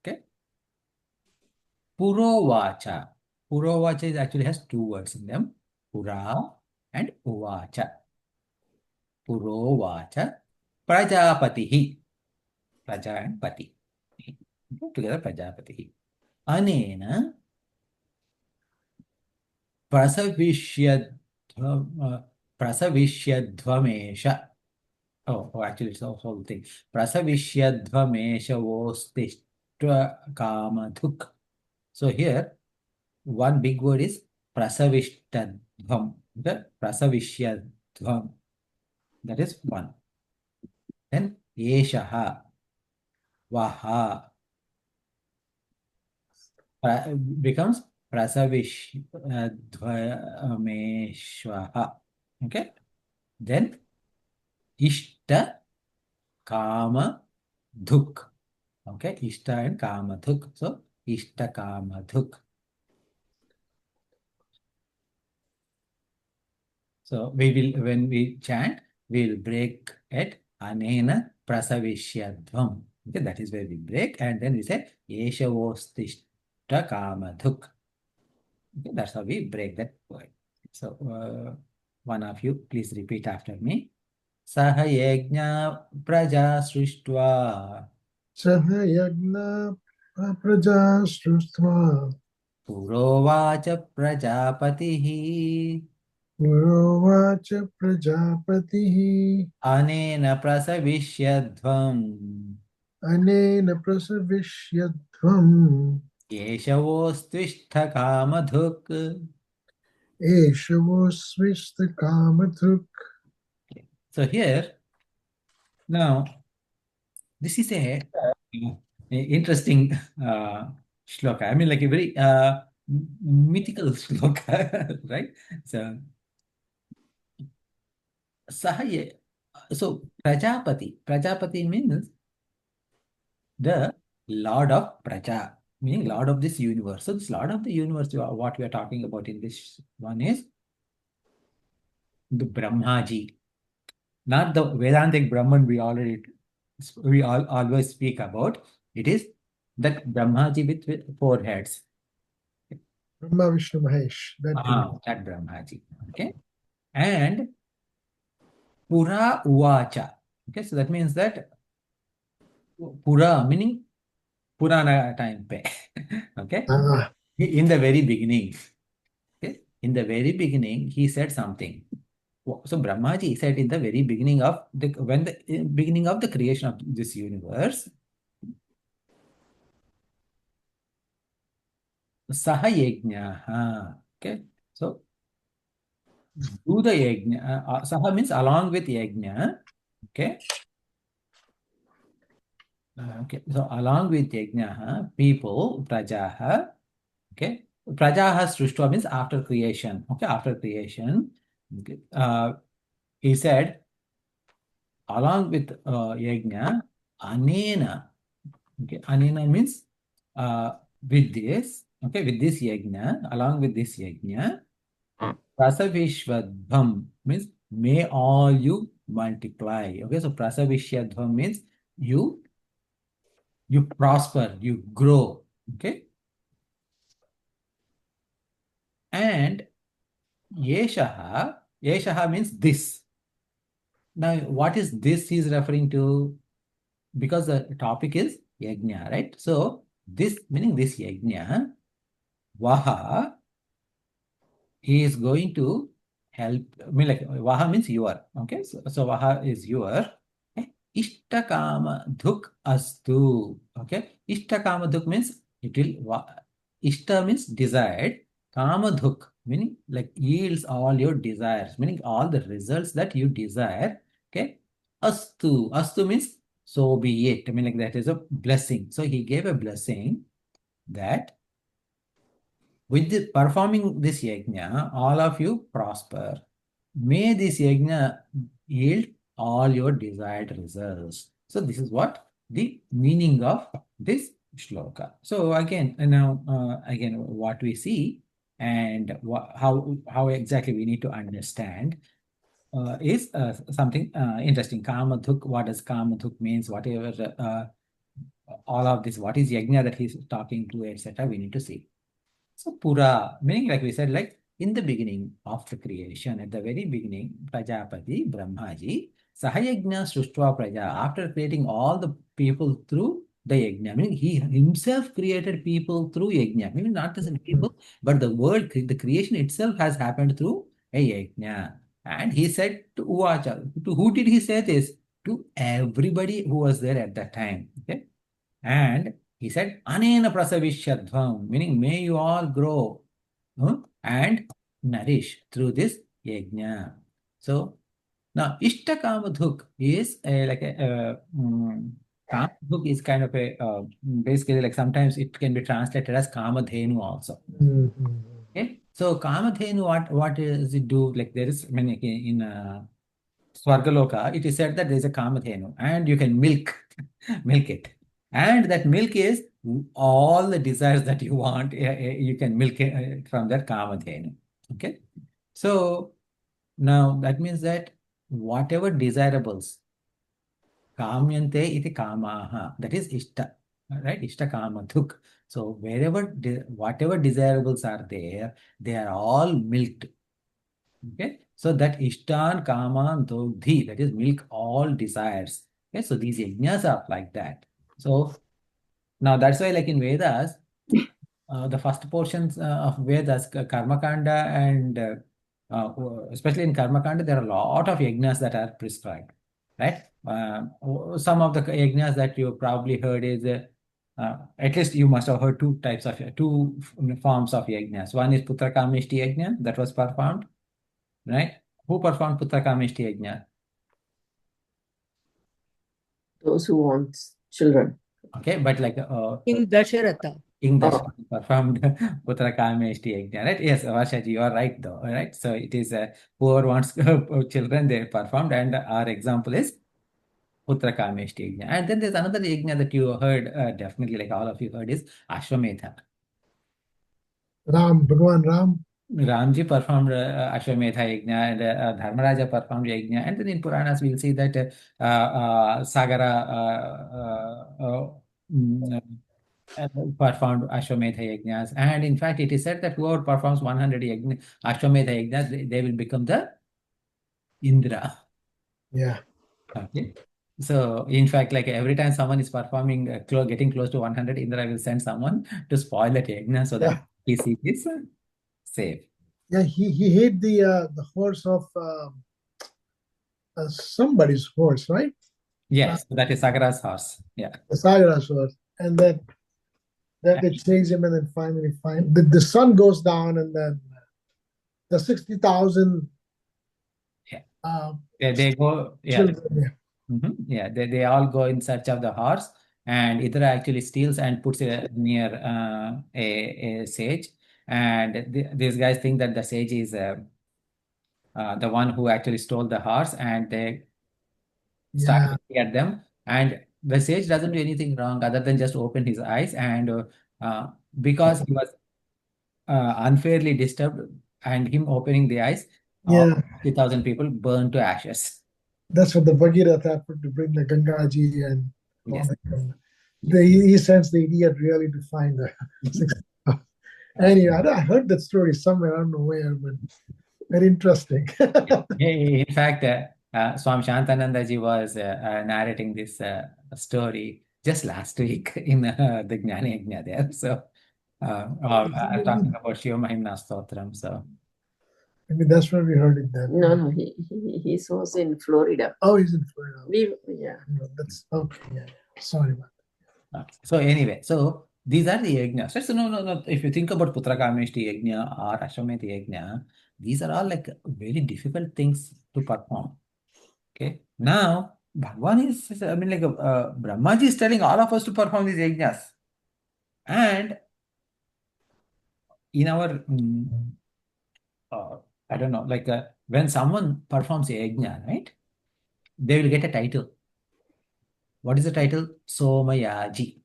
Okay. Purovacha. Purovacha is actually has two words in them. Pura and uvacha. Purovacha. Prajapatihi. Praja and pati. Okay, together Prajapatihi. Anena prasavishyadvamesha. Oh, actually, it's the whole thing. Prasavishyadvameshavostishtra kamadhuk. So here, one big word is prasavishtadvam. Okay? Prasavishyadvam. That is one. Then eshaha, vaha, becomes prasavishyadvameshvaha. Okay? Then ishta, kama, dhuk. Okay, Ishta and Kamadhuk. So, Ishta Kamadhuk. So, when we chant, we will break it Anena Prasavishyadvam. Okay, that is where we break. And then we say Yeshavostishta Kamadhuk. Okay, that's how we break that word. So, one of you, please repeat after me. Saha yajna praja srishtva. Sah yagna praja srustva Purovacha prajapatihi. purovacha prajapatihi Anena prasavishyadvam. anena prasavishyadvam Yeshavostishta kamadhuk. eshavosvishta kamadhuk. So here, now, this is a interesting shloka. I mean, like a very mythical shloka, right? So, sahaye. So, Prajapati means the Lord of Praja, meaning Lord of this universe. So, this Lord of the universe, what we are talking about in this one is the Brahmaji, not the Vedantic Brahman we always speak about. It is that Brahmaji with four heads. Brahma, Vishnu, Mahesh. That Brahmaji. Okay. And Pura Uvacha. Okay, so that means that Pura meaning Purana time pe. Okay. Ah, In the very beginning. Okay. In the very beginning, he said something. So Brahmaji said in the very beginning of the beginning of the creation of this universe, Saha Yajna. Okay. So do the Yajna. Saha means along with Yajna. Okay. Okay. So along with Yajna, people, Prajaha. Okay. Prajaha Sruštva means after creation. Okay. After creation. Okay. He said, along with Yajna, Anena. Okay. Anena means with this. Okay. With this Yajna, along with this Yajna, Prasavishwadham means may all you multiply. Okay, so Prasavishwadham means you you prosper, you grow. Okay, and Yeshaha means this. Now, what is this he's referring to? Because the topic is yajna, right? So this meaning this yajna, Vaha, he is going to help. I mean, like Vaha means your. Okay, so Vaha is your. Okay? Ishtakama dhuk astu. Okay, Ishtakama dhuk means it will. Ishta means desired. Kama dhuk meaning like yields all your desires, meaning all the results that you desire. Okay, astu means so be it. I mean, like that is a blessing. So he gave a blessing that with performing this yajna, all of you prosper. May this yajna yield all your desired results. So this is what the meaning of this shloka. So again, now again, what we see and how exactly we need to understand is something interesting. Kamadhuk, what does Kamadhuk means? Whatever all of this, what is yajna that he's talking to, etc. We need to see. So Pura, meaning like we said, like in the beginning of the creation, at the very beginning, Prajapati, Brahmaji, Sahayajna Sruštva Praja, after creating all the people through the yajna, meaning he himself created people through yajna, meaning not just the people, but the world, the creation itself has happened through a yajna. And he said to Uvacha, to who did he say this? To everybody who was there at that time. Okay. And he said, Anena prasavishyadvam, meaning may you all grow and nourish through this yajna. So now Ishtakamadhuk is like Kamadhuk is kind of a basically like sometimes it can be translated as Kamadhenu also. mhm. Okay, so Kamadhenu, what does it do? Like there is, I mean, in Swargaloka, it is said that there is a Kamadhenu and you can milk it. And that milk is all the desires that you want, you can milk it from that Kamadhenu. Okay. So now that means that whatever desirables, Kamyante iti kamaha, that is Ishta, right? Ishta Kamadhuk. So whatever desirables are there, they are all milked. Okay, so that Ishtan, Kaman, Dogdhi, that is milk all desires. Okay, so these yajnas are like that. So now that's why, like in Vedas, the first portions of Vedas, Karma Kanda, and especially in Karma Kanda, there are a lot of yajnas that are prescribed, right? Some of the yajnas that you probably heard is, at least you must have heard two forms of yajnas. One is Putra Kamishti yajna that was performed, right? Who performed Putra Kamishti yajna? Those who want children. Okay, but like King Dasharatha. King Oh. Dasharatha performed Putra Kameshti Yajna, right? Yes, Varshaji, you are right though, right? So it is whoever wants children, they performed, and our example is Putra Kameshti Yajna. And then there's another yajna that you heard, definitely like all of you heard, is Ashwamedha. Bhagwan Ram. Ramji performed Ashwamedha Yajna, and Dharmaraja performed Yajna. And then in Puranas, we'll see that Sagara mm, performed Ashwamedha Yajnas. And in fact, it is said that whoever performs 100 Ashwamedha Yajnas, they will become the Indra. Yeah. Okay. So, in fact, like every time someone is performing, getting close to 100, Indra will send someone to spoil that yajna so that he is safe. Yeah, he hit the horse of somebody's horse, right? Yes, that is Sagara's horse. Yeah. The Sagara's horse. And then they chase him, and then finally the sun goes down, and then the 60,000 They go, yeah. children. Yeah, they all go in search of the horse, and Indra actually steals and puts it near a sage. And these guys think that the sage is the one who actually stole the horse, and they start Yeah. looking at them. And the sage doesn't do anything wrong other than just open his eyes. And because he was unfairly disturbed, and him opening the eyes, Yeah. 50,000 people burned to ashes. That's what the Bhagirath put to bring the Gangaji and all Yes. that. He sends the idiot really to find the 60,000. Anyway, I heard that story somewhere, I don't know where, but very interesting. In fact, Swami Shantanandaji was narrating this story just last week in the Jnana Yajna there. So, talking about Shiva Mahimna Stotram. So, I mean, that's where we heard it then. No, he was in Florida. Oh, he's in Florida. Yeah. No, that's okay. Yeah. Sorry about that. so anyway, so these are the yajnas. Right? So no. If you think about Putra Kameshti Yajna or Ashwamedha Yajna, these are all like very difficult things to perform. Okay. Now, Bhagwan is, I mean, like Brahmaji is telling all of us to perform these yajnas. And in our, I don't know, like when someone performs a yajna, right, they will get a title. What is the title? Somayaji.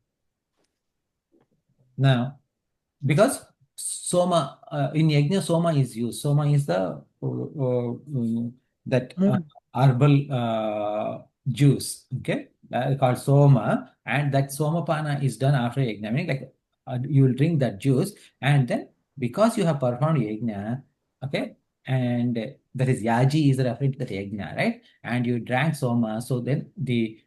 Now, because Soma, in yajna, Soma is used. Soma is the that herbal juice, okay, called Soma, and that Somapana is done after yajna. Meaning like you will drink that juice, and then because you have performed yajna, okay, and that is Yaji is referring to that yajna, right? And you drank Soma, so then the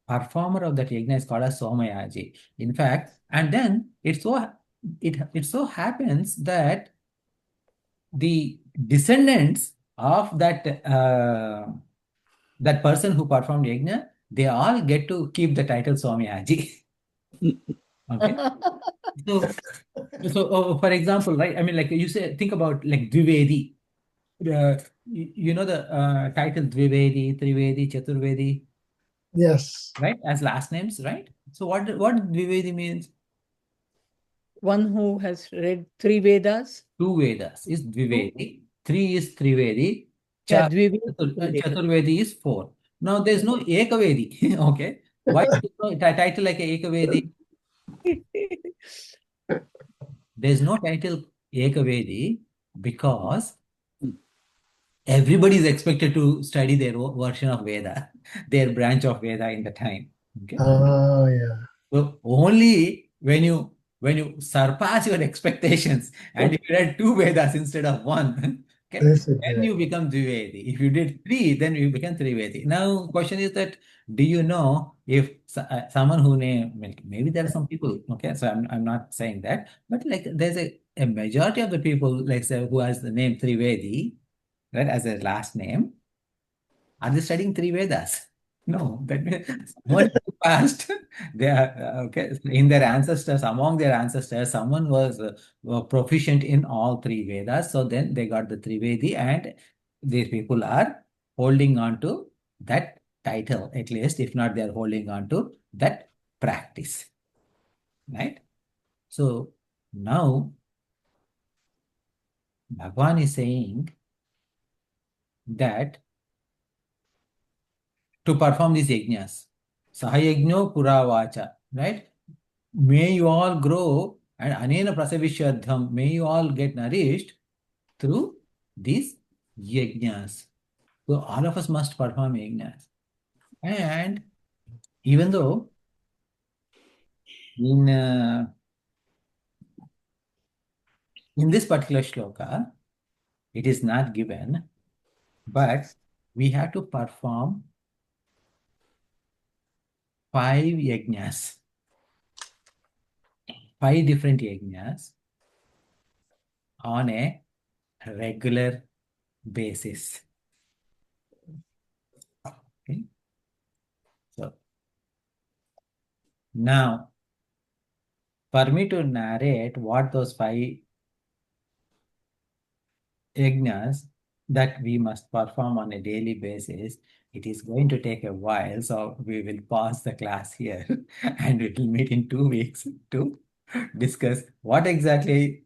performer of that yajna is called as Somayaji. In fact, and then it so happens that the descendants of that person who performed yajna, they all get to keep the title Somayaji. Okay. So for example, right? I mean, like you say, think about like Dvivedi. You know the title Dvivedi, Trivedi, Chaturvedi. Yes. Right, as last names, right? So what Dvivedi means? One who has read 3 Vedas. 2 Vedas is Dvivedi, 3 is Trivedi, Yeah, Dvivedi. Chaturvedi is 4. Now there's no Ekavedi. Okay. Why is no title like a Ekavedi? There's no title Ekavedi because everybody is expected to study their version of Veda, their branch of Veda in the time. Okay. Oh, yeah. So only when you surpass your expectations and if you read 2 Vedas instead of 1, okay, then you become Dvivedi. If you did 3, then you become Trivedi. Now, question is that do you know if someone who maybe there are some people, okay, so I'm not saying that, but like there's a majority of the people, like say, who has the name Trivedi, right, as a last name, are they studying 3 Vedas? No, that means someone passed. They are okay in their ancestors. Among their ancestors, someone was proficient in all 3 Vedas. So then they got the Trivedi, and these people are holding on to that title, at least, if not, they're holding on to that practice, right? So now Bhagavan is saying that to perform these yajnas, sahayajno puravacha, right? May you all grow and anena prasavishyadham, may you all get nourished through these yajnas. So all of us must perform yajnas. And even though in this particular shloka, it is not given, but we have to perform 5 yajnas, 5 different yajnas on a regular basis. Okay. So now, for me to narrate what those 5 yajnas that we must perform on a daily basis, it is going to take a while. So we will pause the class here and we will meet in 2 weeks to discuss what exactly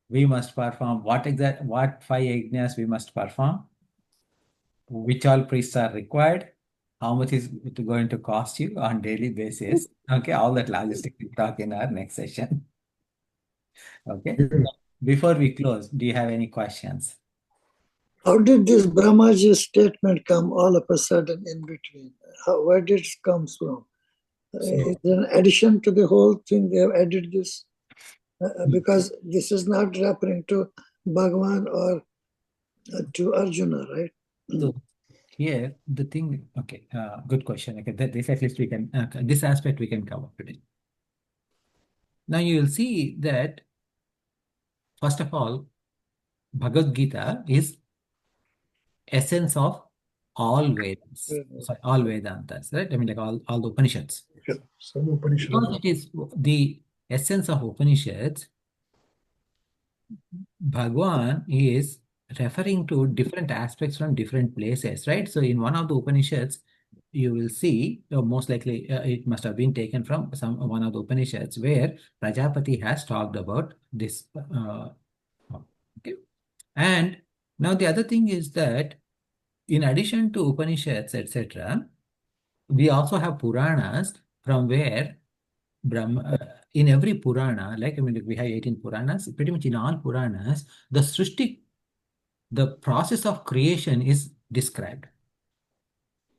we must perform, what 5 yajnas we must perform, which all priests are required, how much is it going to cost you on daily basis. Okay, all that logistics we'll talk in our next session. Okay. Before we close, do you have any questions? How did this Brahmaji statement come all of a sudden in between? Where did it come from? Is there an addition to the whole thing? They have added this because this is not referring to Bhagavan or to Arjuna, right? So here the thing, okay, good question. Okay, this at least we can, this aspect we can cover today. Now you will see that, first of all, Bhagavad Gita is essence of all Vedas, sorry, all Vedantas, right? I mean, like all the Upanishads. Some Upanishad. Because it is the essence of Upanishads, Bhagwan is referring to different aspects from different places, right? So in one of the Upanishads, you will see, most likely it must have been taken from one of the Upanishads where Prajapati has talked about this. Okay. And now the other thing is that in addition to Upanishads, etc., we also have Puranas from where in every Purana, like I mean, we have 18 Puranas, pretty much in all Puranas, the process of creation is described.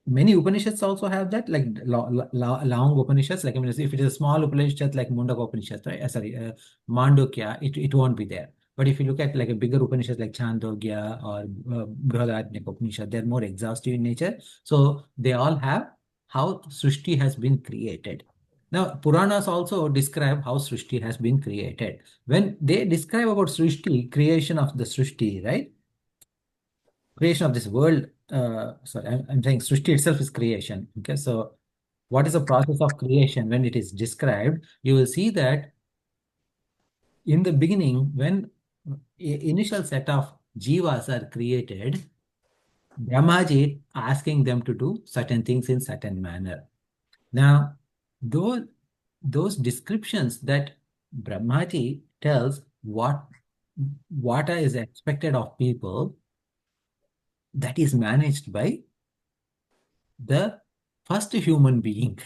Many Upanishads also have that, like long Upanishads, like I mean, if it is a small Upanishad like Mundaka Upanishad, right? Mandukya, it won't be there. But if you look at like a bigger Upanishad like Chandogya or Brihadaranyaka Upanishad, they're more exhaustive in nature. So they all have how Srishti has been created. Now, Puranas also describe how Srishti has been created. When they describe about Srishti, creation of the Srishti, right? Creation of this world, sorry, I'm saying Srishti itself is creation. Okay, so what is the process of creation? When it is described, you will see that in the beginning, when initial set of jivas are created, Brahmaji asking them to do certain things in certain manner. Now, those descriptions that Brahmaji tells what is expected of people, that is managed by the first human being.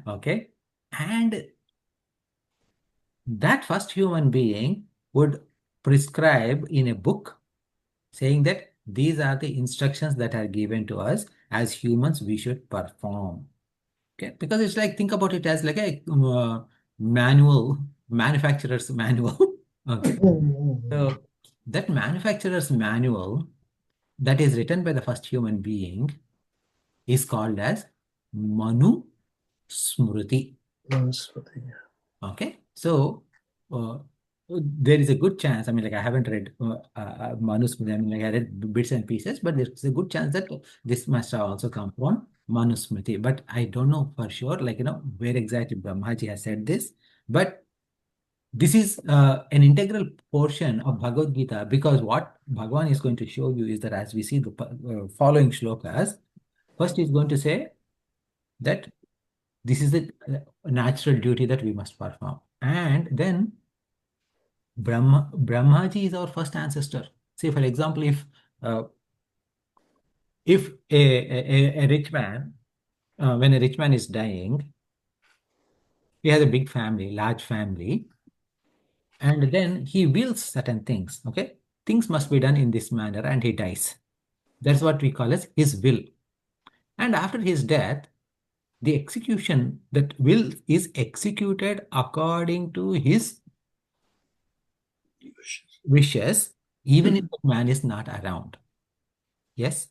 Okay. And that first human being would prescribe in a book saying that these are the instructions that are given to us as humans we should perform. Okay. Because it's like, think about it as like a manufacturer's manual. Okay. So that manufacturer's manual that is written by the first human being is called as Manu Smriti. Okay, so there is a good chance. I mean, like I haven't read Manu Smriti. I mean, like I read bits and pieces, but there's a good chance that this must have also come from Manu Smriti. But I don't know for sure, like where exactly Brahmaji has said this. But this is an integral portion of Bhagavad Gita, because what Bhagavan is going to show you is that as we see the following shlokas, first he's going to say that this is the natural duty that we must perform. And then Brahmaji is our first ancestor. Say, for example, uh, if a rich man, when a rich man is dying, he has a big family, large family, and then he wills certain things. Okay, things must be done in this manner, and he dies. That's what we call as his will. And after his death, the execution, that will is executed according to his wishes, even if the man is not around. Yes.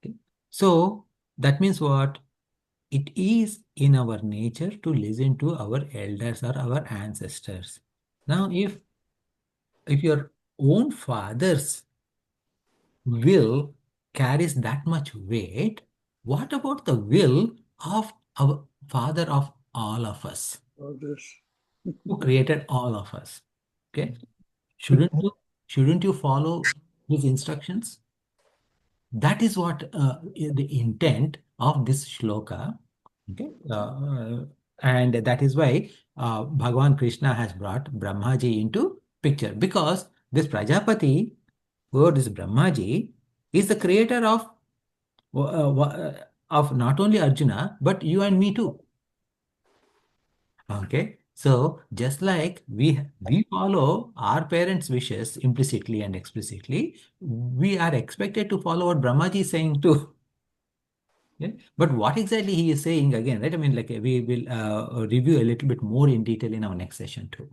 Okay. So that means what? It is in our nature to listen to our elders or our ancestors. Now, if your own father's will carries that much weight, what about the will of our Father of all of us, Others. who created all of us? Okay, shouldn't you follow his instructions? That is what the intent of this shloka. Okay, and that is why Bhagavan Krishna has brought Brahmaji into picture, because this Prajapati, who is Brahmaji, is the creator of not only Arjuna but you and me too. Okay, so just like we follow our parents' wishes implicitly and explicitly, we are expected to follow what Brahmaji is saying too. Yeah. But what exactly he is saying again, right? I mean, like we will review a little bit more in detail in our next session too.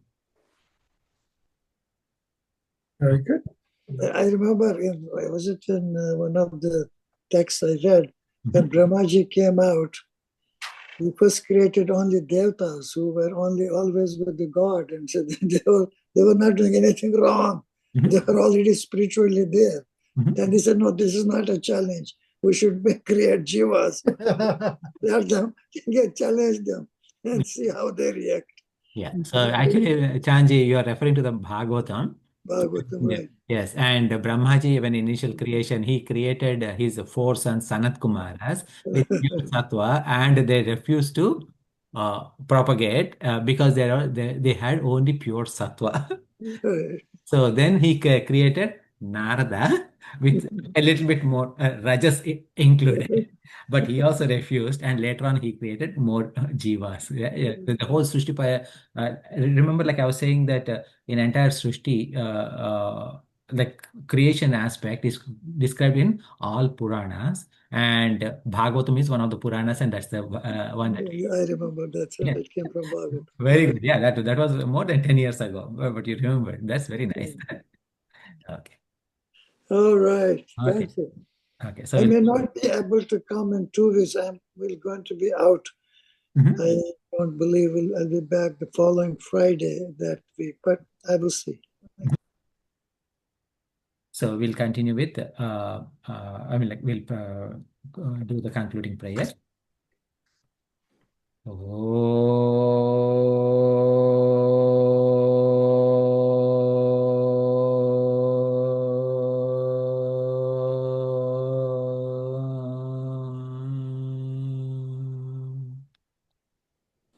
Very good. I remember was it in one of the texts I read, when Mhm. Brahmaji came out, he first created only devtas who were only always with the God, and said they were not doing anything wrong. They Mhm. were already spiritually there. Mhm. Then he said, no, this is not a challenge. We should create jivas. Let them challenge them and see how they react. Yeah. So actually, Chanji, you are referring to the Bhagavatam. Bhagavatam, Yeah. right? Yes, and Brahmaji, when initial creation, he created his four sons, Sanat Kumaras, with pure sattva, and they refused to propagate because they had only pure sattva. Right. So then he created Narada with a little bit more rajas included. But he also refused, and later on he created more jivas. Yeah, yeah. The whole Srishti, remember, like I was saying that in entire Srishti, like creation aspect is described in all Puranas, and Bhagavatam is one of the Puranas, and that's the one that we. I remember that. Yeah. That came from Bhagavatam. Very Right. good. Yeah, that was more than 10 years ago, but you remember. That's very nice. Okay. All right. Okay. Thank you. Okay. So I we'll. may not be able to come in 2 weeks. I'm will going to be out. Mhm. I don't believe I'll be back the following Friday that week, but I will see. So we'll continue with, I mean, like we'll do the concluding prayer.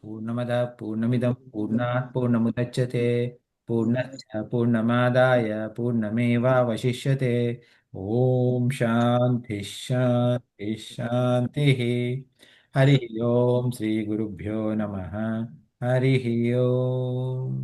पूर्णमदः पूर्णमिदं पूर्णात् पूर्णमुदच्यते पूर्णस्य पूर्णमादाय पूर्णमेवावशिष्यते ॐ शान्ति शान्ति शान्तिः हरिः ओम् श्रीगुरुभ्यो नमः हरिः ओम्